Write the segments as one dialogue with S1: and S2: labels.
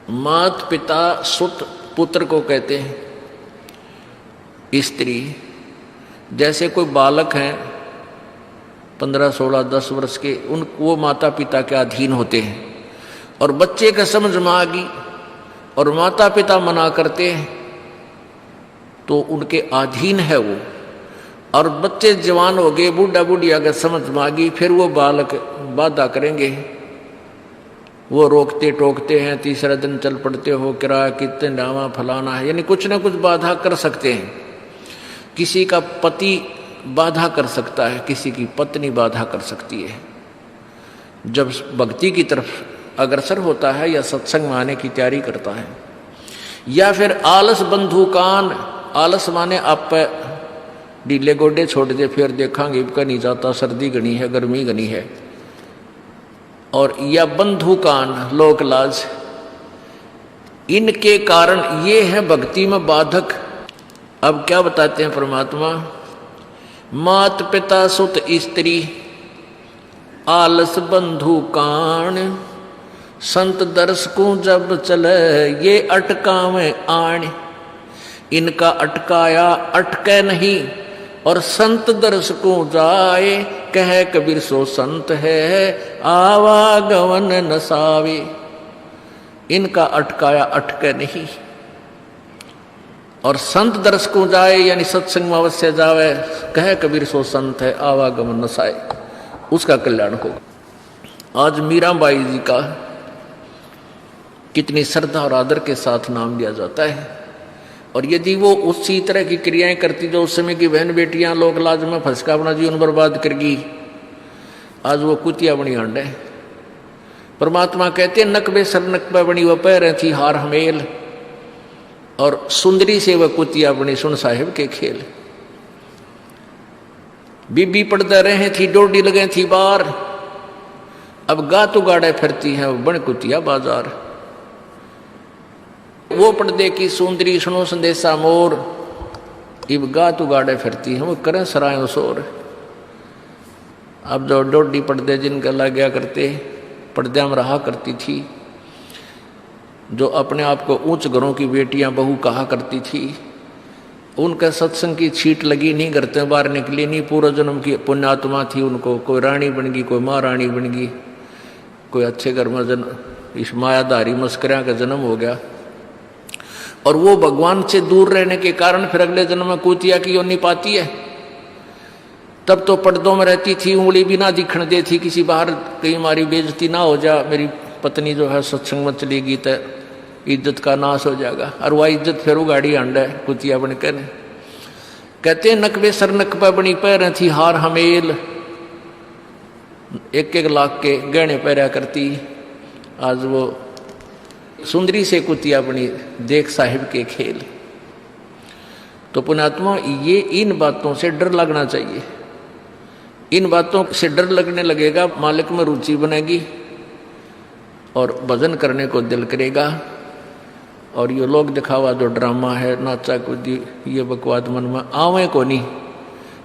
S1: मात पिता सुत पुत्र को कहते हैं। स्त्री, जैसे कोई बालक हैं 15, 16, 10 वर्ष के, वो माता पिता के अधीन होते हैं। और बच्चे का समझ में आ गई और माता पिता मना करते हैं तो उनके अधीन है वो। और बच्चे जवान हो गए, बूढ़ा बूढ़ी अगर समझ में आ गई, फिर वो बालक बाधा करेंगे, वो रोकते टोकते हैं, तीसरा दिन चल पड़ते हो, किराया कितने डावा फलाना है, यानी कुछ ना कुछ बाधा कर सकते हैं। किसी का पति बाधा कर सकता है, किसी की पत्नी बाधा कर सकती है। जब भक्ति की तरफ अग्रसर होता है या सत्संग में आने की तैयारी करता है, या फिर आलस बंधु कान, आलस माने आप ढीले गोडे छोड़ दे, फिर देखांगे इबका नहीं जाता, सर्दी घनी है, गर्मी घनी है, और या बंधु कान लोक लाज, इनके कारण ये है भक्ति में बाधक। अब क्या बताते हैं परमात्मा, मात पिता सुत स्त्री आलस बंधु कान, संत दर्श को जब चले ये अटकावे आण, इनका अटकाया अटके नहीं, और संत दर्श को जाए, कह कबीर सो संत है आवागमन नसावे। इनका अटकाया अटके नहीं, और संत दर्श को जाए यानी सत्संग में अवश्य जावे, कह कबीर सो संत है आवागमन नसाए, उसका कल्याण होगा। आज मीराबाई जी का कितनी श्रद्धा और आदर के साथ नाम लिया जाता है, और यदि वो उसी तरह की क्रियाएं करती जो उस समय की बहन बेटियां लोक लाज में फंस का अपना जीवन बर्बाद करगी, आज वो कुतिया बनी अंड है। परमात्मा कहते नकबे सर नकबे बनी वह पैर थी हार हमेल, और सुंदरी से वह कुतिया बनी सुन साहिब के खेल। बीबी पड़ते रहे थी डोडी लगे थी बार, अब गातु गाड़े फिरती है बन कुतिया बाजार। वो पर्दे की सुंदरी सुनो संदेशा मोर, इब गातु गाड़े फिरती है वो करें सरायों शोर। अब जो डोडी पर्दे जिनका लग गया करते, पर्दे में रहा करती थी, जो अपने आप को ऊंच घरों की बेटियां बहू कहा करती थी, उनका सत्संग की छीट लगी नहीं, करते बाहर निकली नहीं, पूर्व जन्म की पुण्यात्मा थी, उनको कोई रानी बन गई, कोई महारानी बन गई, कोई अच्छे घर में जन्म, इस मायाधारी मस्करिया का जन्म हो गया। और वो भगवान से दूर रहने के कारण फिर अगले जन्म में कुतिया की योनि पाती है। तब तो पर्दों में रहती थी, उंगली भी ना दिखने दे थी, किसी बाहर कहीं हमारी बेइज्जती ना हो जा, मेरी पत्नी जो है सत्संग में चलेगी तो इज्जत का नाश हो जाएगा, और वह इज्जत फिर उगाड़ी अंड है कुतिया बन कर। कहते नकबे सर नकबा बनी पैर थी हार हमेल, 1-1 लाख के गहने पहरा करती, आज वो सुंदरी से कुतिया बनी देख साहिब के खेल। तो पुण्यात्मा ये इन बातों से डर लगना चाहिए, इन बातों से डर लगने लगेगा, मालिक में रुचि बनेगी और भजन करने को दिल करेगा। और ये लोग दिखावा जो ड्रामा है, नाचा कूदी, ये बकवाद मन में आवे को नहीं,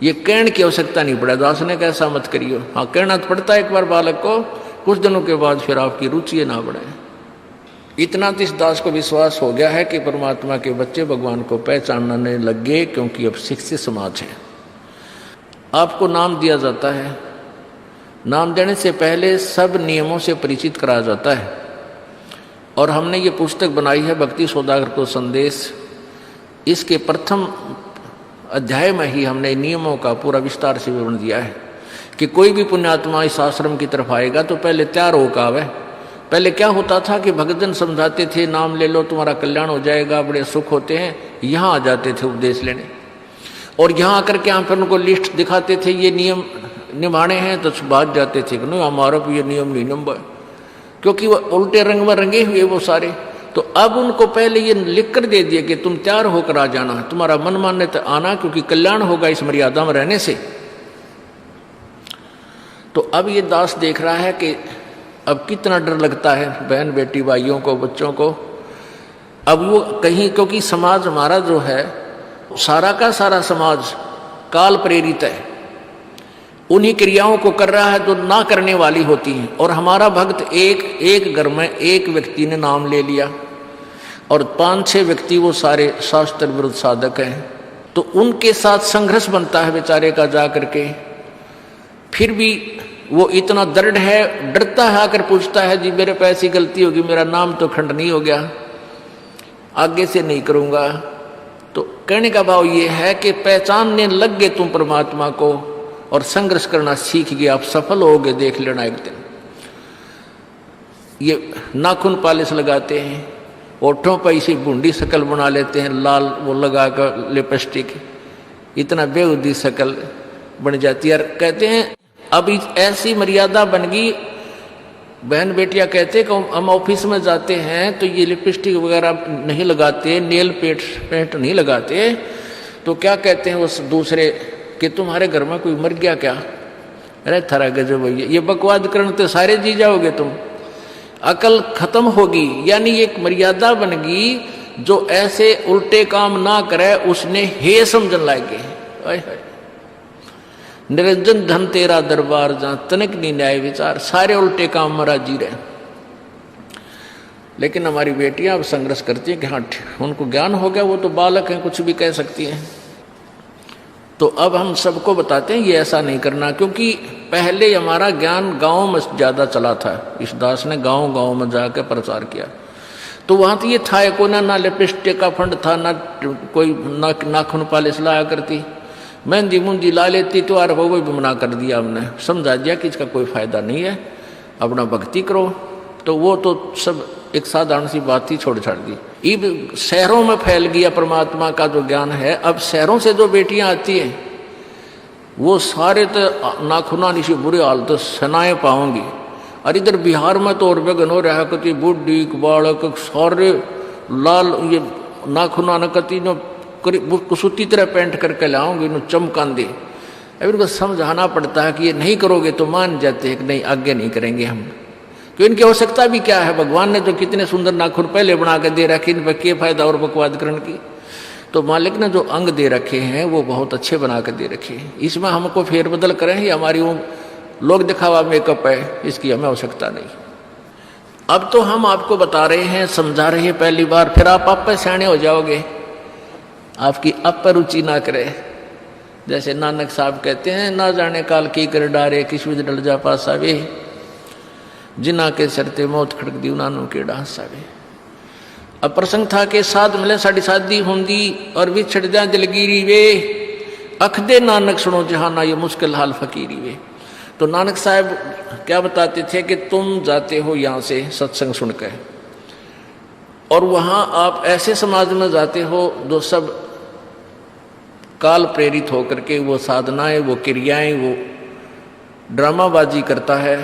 S1: ये कहने की आवश्यकता नहीं पड़ा। दास ने कैसा मत करियो, हाँ कहना तो पड़ता है एक बार बालक को, कुछ दिनों के बाद फिर आपकी रुचि ना बढ़े। इतना तो इस दास को विश्वास हो गया है कि परमात्मा के बच्चे भगवान को पहचानने लग गए, क्योंकि अब शिक्षित समाज है। आपको नाम दिया जाता है, नाम देने से पहले सब नियमों से परिचित कराया जाता है। और हमने ये पुस्तक बनाई है भक्ति सौदागर को संदेश, इसके प्रथम अध्याय में ही हमने नियमों का पूरा विस्तार से विवरण दिया है कि कोई भी पुण्यात्मा इस आश्रम की तरफ आएगा तो पहले तैयार होकर आवे। पहले क्या होता था कि भक्तजन समझाते थे नाम ले लो तुम्हारा कल्याण हो जाएगा, बड़े सुख होते हैं, यहाँ आ जाते थे उपदेश लेने, और यहाँ आकर के हम फिर उनको लिस्ट दिखाते थे ये नियम निभाने हैं, तो भाग जाते थे कि नहीं हमारा भी ये नियम नहीं नंबर, क्योंकि वो उल्टे रंग में रंगे हुए वो सारे। तो अब उनको पहले ये लिख कर दे दिया कि तुम तैयार होकर आ जाना, तुम्हारा मन मानने तो आना, क्योंकि कल्याण होगा इस मर्यादा में रहने से। तो अब ये दास देख रहा है कि अब कितना डर लगता है बहन बेटी भाइयों को, बच्चों को। अब वो कहीं, क्योंकि समाज हमारा जो है सारा का सारा समाज काल प्रेरित है, उन्हीं क्रियाओं को कर रहा है जो ना करने वाली होती हैं। और हमारा भक्त एक घर में एक व्यक्ति ने नाम ले लिया, और 5-6 व्यक्ति वो सारे शास्त्र विरुद्ध साधक हैं, तो उनके साथ संघर्ष बनता है बेचारे का जा करके। फिर भी वो इतना दृढ़ है, डरता है, आकर पूछता है जी मेरे पे ऐसी गलती होगी, मेरा नाम तो खंडनी हो गया, आगे से नहीं करूँगा। तो कहने का भाव ये है कि पहचानने लग गए तुम परमात्मा को और संघर्ष करना सीख गए, आप सफल होगे, देख लेना एक दिन। ये नाखून पालिश लगाते हैं, ओठों पर इसी बूंदी शकल बना लेते हैं, लाल वो लगा कर लिपस्टिक, इतना बेहुदी शकल बन जाती है। कहते हैं अब ऐसी मर्यादा बन गई, बहन बेटियां कहते हैं कि हम ऑफिस में जाते हैं तो ये लिपस्टिक वगैरह नहीं लगाते, नेल पेंट नहीं लगाते, तो क्या कहते हैं उस दूसरे कि तुम्हारे घर में कोई मर गया क्या? अरे थारा गजब भैया, ये बकवाद करने तो सारे जी जाओगे तुम, अकल खत्म होगी। यानी एक मर्यादा बन गई, जो ऐसे उल्टे काम ना करे उसने हे समझन लागे। निरंजन धन तेरा दरबार जहां तनिक नहीं न्याय विचार, सारे उल्टे काम मरा जी रहे। लेकिन हमारी बेटियां अब संघर्ष करती हैं कि हाँ उनको ज्ञान हो गया, वो तो बालक हैं, कुछ भी कह सकती हैं। तो अब हम सबको बताते हैं ये ऐसा नहीं करना, क्योंकि पहले हमारा ज्ञान गांव में ज़्यादा चला था। इस दास ने गांव गांव में जाकर प्रचार किया, तो वहाँ तो ये था को ना लिपस्टिक का फंड था, ना कोई नाखून पालिश लाया करती, मेहंदी मुंदी ला लेती, तो यार वो भी मना कर दिया हमने, समझा दिया कि इसका कोई फायदा नहीं है, अपना भक्ति करो। तो वो तो सब एक साधारण सी बात ही छोड़ छाड़ दी। अब शहरों में फैल गया परमात्मा का जो ज्ञान है। अब शहरों से जो बेटियां आती हैं वो सारे तो नाखुना निशी बुरे हाल तो सनाए पाओगी। और इधर बिहार में तो और बेगन हो रहा है, बुढ़ी बालक सारे लाल ये नाखुना न कती नो कुसूती तरह पेंट करके लाओगे, नो चमकान दे। अब इनको समझाना पड़ता है कि ये नहीं करोगे तो मान जाते हैं कि नहीं आगे नहीं करेंगे हम, क्योंकि इनकी आवश्यकता भी क्या है। भगवान ने तो कितने सुंदर नाखून पहले बना के दे रखे, इन पर क्या फायदा और बकवाद करने की। तो मालिक ने जो अंग दे रखे हैं वो बहुत अच्छे बना के दे रखे हैं, इसमें हमको फेरबदल करें, ये हमारी वो लोग दिखावा मेकअप है, इसकी हमें आवश्यकता नहीं। अब तो हम आपको बता रहे हैं, समझा रहे हैं पहली बार, फिर आप पे सियाने हो जाओगे, आपकी अब पर रुचि ना करे। जैसे नानक साहब कहते हैं, ना जाने काल की कर डारे किस विध डल जा पासा वे, जिना के सरते मौत खड़क दी उन्होंने के डांस आवे। अब प्रसंग था कि साध मिले साड़ी शादी होंगी और विछड़ जा दिलगिरी वे, अख दे नानक सुनो जहाना ये मुश्किल हाल फकीरी वे। तो नानक साहब क्या बताते थे कि तुम जाते हो यहाँ से सत्संग सुनकर, और वहाँ आप ऐसे समाज में जाते हो जो सब काल प्रेरित होकर के वो साधनाएं, वो क्रियाएं, वो ड्रामाबाजी करता है,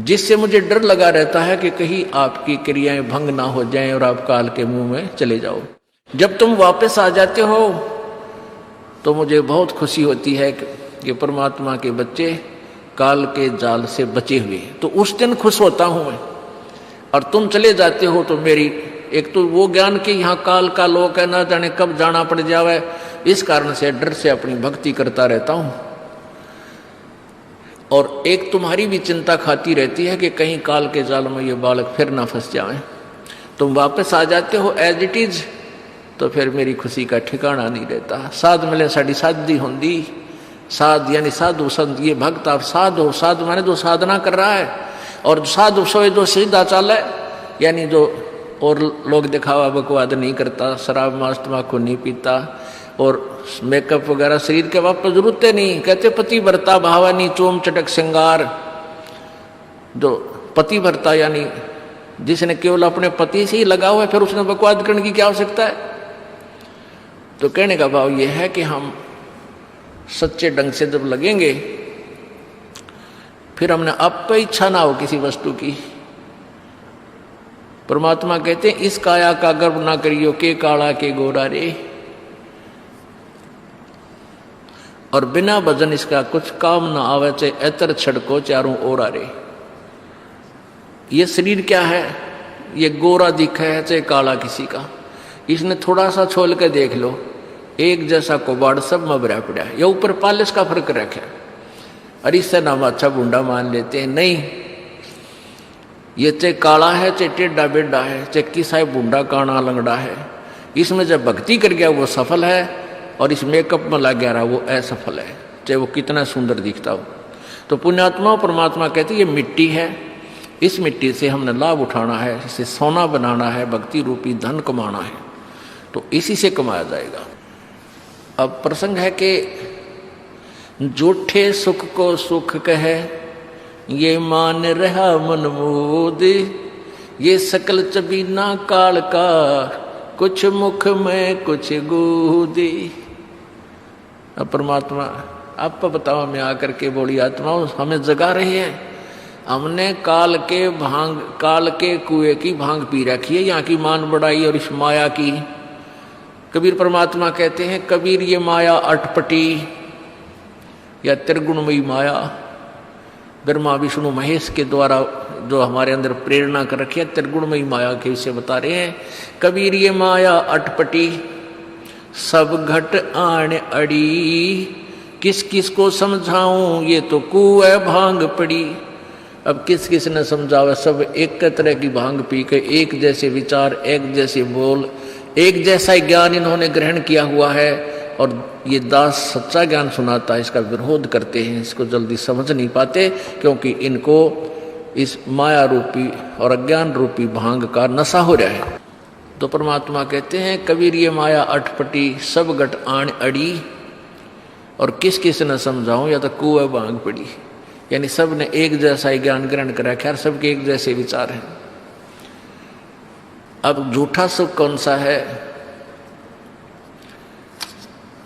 S1: जिससे मुझे डर लगा रहता है कि कहीं आपकी क्रियाएं भंग ना हो जाएं और आप काल के मुंह में चले जाओ। जब तुम वापस आ जाते हो तो मुझे बहुत खुशी होती है कि परमात्मा के बच्चे काल के जाल से बचे हुए, तो उस दिन खुश होता हूं मैं। और तुम चले जाते हो तो मेरी एक तो वो ज्ञान कि यहाँ काल का लोक है, ना जाने कब जाना पड़ जावे, इस कारण से डर से अपनी भक्ति करता रहता हूं। और एक तुम्हारी भी चिंता खाती रहती है कि कहीं काल के जाल में ये बालक फिर ना फंस जाए। तुम वापस आ जाते हो एज इट इज, तो फिर मेरी खुशी का ठिकाना नहीं रहता। साध मिले साड़ी शादी होंगी, साध यानी साधु संत, ये भक्त आप साध हो, साधु माने जो साधना कर रहा है, और साधु सोए जो सीधा चाल है, यानी जो और लोग दिखावा बकवाद नहीं करता, शराब मांस तम्बाकू नहीं पीता, और मेकअप वगैरह शरीर के वापस जरूरत नहीं। कहते पति भरता भावानी चोम चटक श्रृंगार, जो पति भरता यानी जिसने केवल अपने पति से ही लगा हुआ है, फिर उसने बकवाद करने की क्या आवश्यकता है। तो कहने का भाव यह है कि हम सच्चे ढंग से जब लगेंगे, फिर हमने अब पे इच्छा ना हो किसी वस्तु की। परमात्मा कहते हैं इस काया का गर्व ना करियो के काला के गोरा रे, और बिना भजन इसका कुछ काम ना आवे, चाहे एतर छड़को चारों ओर आ रे। ये शरीर क्या है, ये गोरा दिखा है चाहे काला किसी का, इसने थोड़ा सा छोल के देख लो, एक जैसा कबाड़ सब में भरा पड़ा है, या ऊपर पालिश का फर्क रखा है, और इससे नाम अच्छा बूंदा मान लेते हैं। नहीं, ये चाहे काला है, चाहे टेढ़ा बेढ़ा है, चाहे किसा है बूढ़ा काना लंगड़ा है, इसमें जब भक्ति कर गया वो सफल है, और इस मेकअप में लग गया रहा वो असफल है, चाहे वो कितना सुंदर दिखता हो। तो पुण्यात्मा परमात्मा कहते ये मिट्टी है, इस मिट्टी से हमने लाभ उठाना है, इसे सोना बनाना है, भक्ति रूपी धन कमाना है, तो इसी से कमाया जाएगा। अब प्रसंग है कि झूठे सुख को सुख कहे, ये मान रहा मन मोद, ये सकल चबीना काल का, कुछ मुख में कुछ गोदी। अब परमात्मा आप बताओ, मैं आकर के बोली आत्मा हमें जगा रही है, हमने काल के कुएं की भांग पी रखी है, यहाँ की मान बढ़ाई और इस माया की। कबीर परमात्मा कहते हैं, कबीर ये माया अटपटी या त्रिगुणमयी माया, ब्रह्मा विष्णु महेश के द्वारा जो हमारे अंदर प्रेरणा कर रखी है, त्रिगुणमयी माया के विषय बता रहे हैं। कबीर ये माया अटपटी, सब घट आण अड़ी, किस किस को समझाऊं, ये तो कुएं भांग पड़ी। अब किस किस ने समझावे, सब एक तरह की भांग पी के एक जैसे विचार, एक जैसे बोल, एक जैसा ज्ञान इन्होंने ग्रहण किया हुआ है, और ये दास सच्चा ज्ञान सुनाता है, इसका विरोध करते हैं, इसको जल्दी समझ नहीं पाते, क्योंकि इनको इस माया रूपी और अज्ञान रूपी भांग का नशा हो रहा है। तो परमात्मा कहते हैं, कबीर ये माया अटपटी, सब घट आण अड़ी, और किस किस न समझाऊं, या तो कुएं भांग पड़ी, यानी सब ने एक जैसा ही ज्ञान ग्रहण करा, खैर सबके एक जैसे विचार हैं। अब झूठा सुख कौन सा है?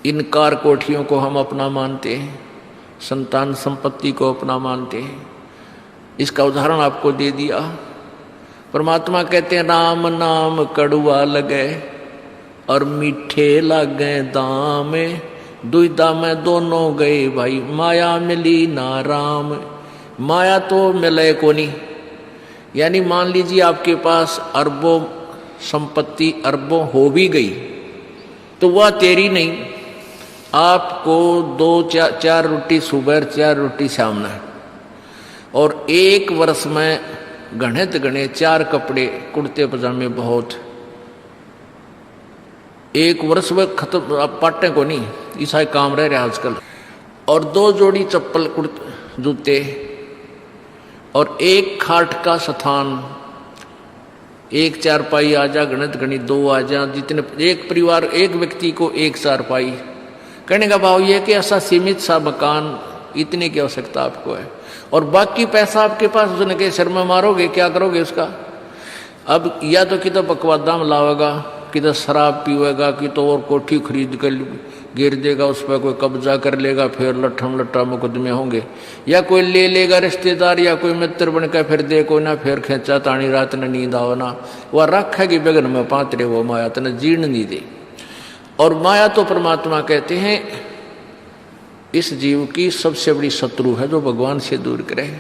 S1: इन कार कोठियों को हम अपना मानते हैं, संतान संपत्ति को अपना मानते हैं। इसका उदाहरण आपको दे दिया। परमात्मा कहते हैं, राम नाम कड़ुआ लगे और मीठे लागे दाम, दुविधा में दोनों गए भाई, माया मिली ना राम। माया तो मिले को नहीं, यानी मान लीजिए आपके पास अरबों संपत्ति, अरबों हो भी गई, तो वह तेरी नहीं। आपको 2-4 रोटी सुबह, 4 रोटी शाम है, और 1 वर्ष में गणे 4 कपड़े, कुर्ते पजामे बहुत, 1 वर्ष में खत्म। आप पाटे को नहीं, ऐसा काम रह रहा आजकल। और 2 जोड़ी चप्पल, कुर्ते, जूते, और 1 खाट का स्थान, 1 चारपाई आ जा, गणित 2 आ जा, जितने एक परिवार, एक व्यक्ति को 1 चारपाई। कहने का भाव यह कि ऐसा सीमित सा मकान, इतने की आवश्यकता आपको है, और बाकी पैसा आपके पास, उसने के सिर में मारोगे, क्या करोगे उसका? अब या तो कि तो बकवादा में लावेगा, कि तो शराब पीवेगा, कि तो और कोठी खरीद कर गिर देगा, उस पर कोई कब्जा कर लेगा, फिर लट्ठा मुकदमे होंगे, या कोई ले लेगा रिश्तेदार, या कोई मित्र बन कर फिर देखो ना, फिर खेचा तानी रात न नींद आओ ना, वह रखेगी बेगन में पात्रे, वो माया तने जीर्ण नहीं दे। और माया तो परमात्मा कहते हैं इस जीव की सबसे बड़ी शत्रु है, जो भगवान से दूर करे।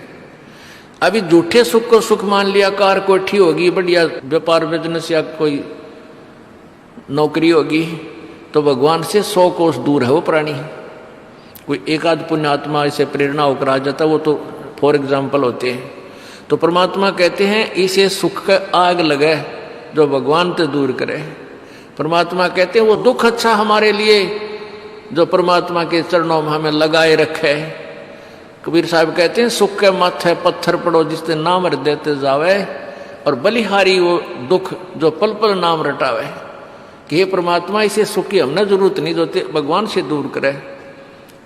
S1: अभी झूठे सुख को सुख मान लिया, कार कोठी होगी, बढ़िया व्यापार बिजनेस या कोई नौकरी होगी, तो भगवान से 100 कोस दूर है वो प्राणी। कोई एक आध पुण्यात्मा इसे प्रेरणा होकर आ जाता, वो तो फॉर एग्जाम्पल होते हैं। तो परमात्मा कहते हैं इसे सुख का आग लगे जो भगवान से दूर करे। परमात्मा कहते हैं वो दुख अच्छा हमारे लिए जो परमात्मा के चरणों में हमें लगाए रखे। कबीर साहब कहते हैं सुख के माथे पत्थर पड़ो जिससे नाम देते जावे, और बलिहारी वो दुख जो पल पल नाम रटावे। कि हे परमात्मा इसे सुख की हमने जरूरत नहीं, जो भगवान से दूर करे।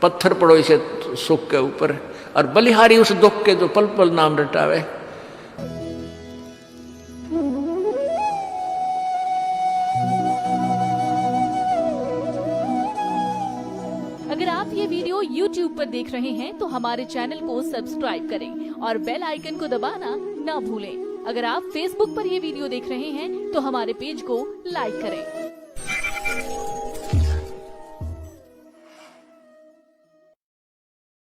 S1: पत्थर पड़ो इसे सुख के ऊपर, और बलिहारी उस दुख के जो पल पल नाम रटावे।
S2: अगर आप ये वीडियो YouTube पर देख रहे हैं तो हमारे चैनल को सब्सक्राइब करें और बेल आइकन को दबाना ना भूलें। अगर आप Facebook पर ये वीडियो देख रहे हैं तो हमारे पेज को लाइक करें।